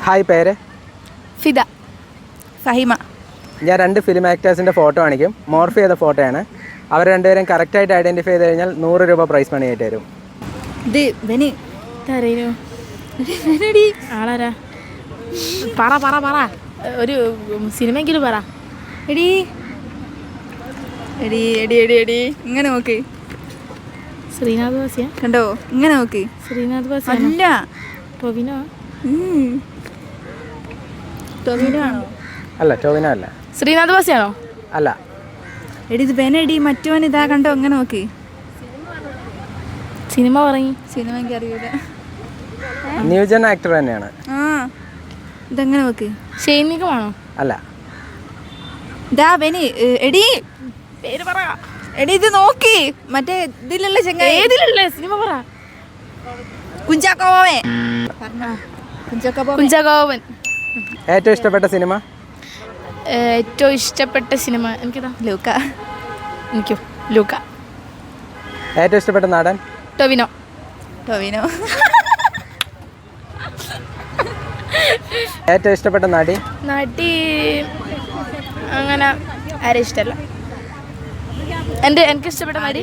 Hi, പേര്? ഫിദ. ഫഹിമ. ഞാൻ 2 film ആക്ടേഴ്സിൻ്റെ photo കാണിക്കും. മോർഫ് ചെയ്ത ഫോട്ടോയാണ്. അവർ രണ്ടുപേരും കറക്റ്റായിട്ട് ഐഡൻറ്റിഫൈ ചെയ്ത് കഴിഞ്ഞാൽ 100 രൂപ പ്രൈസ് മണി ആയിട്ട് തരും. ഇത് ബനി തരയോ ആളാരാ? പറ പറ പറ ഒരു സിനിമയെങ്കിലും പറ. എടി എടി എടി എടി എടി ഇങ്ങനെ നോക്ക്. ശ്രീനാഥ് വാസിയ കണ്ടോ? ഇങ്ങനെ നോക്ക്. ശ്രീനാഥ് വാസിയ അല്ല, ടൊവിനോ. ടൊവിനോ ആണോ? അല്ല, ടൊവിനോ അല്ല. ശ്രീനാഥ് വാസിയാണോ? അല്ല. എടി ഇത് ബെനടി, മറ്റവൻ ഇതാ കണ്ടോ? ഇങ്ങനെ നോക്ക്. സിനിമ പറയും. സിനിമ എനിക്ക് അറിയില്ല. ന്യൂജൻ ആക്ടർ തന്നെയാണ്. ആ ഇതെങ്ങനെ നോക്ക്. ഷെയ്നികമാണോ? അല്ല. ഇതാ ബെനി. എടി പേര് പറ. എടി ഇത് നോക്കി. മറ്റേ ഇതിലുള്ള ചെങ്ങായി. ഏതിലുള്ള സിനിമ പറ. കുഞ്ചാക്കോവൻ. കുഞ്ചാക്കോവൻ. ഏറ്റവും ഇഷ്ടപ്പെട്ട സിനിമ? ഏറ്റവും ഇഷ്ടപ്പെട്ട സിനിമ എനിക്കിതാ ലൂക്ക. എനിക്കോ ലൂക്ക. ഏറ്റവും ഇഷ്ടപ്പെട്ട നടൻ? ടൊവിനോ. ടൊവിനോ. ഏറ്റവും ഇഷ്ടപ്പെട്ട നടി? നടി അങ്ങനെ ആരും ഇഷ്ടമല്ല. എനിക്ക് ഇഷ്ടപ്പെട്ട നടി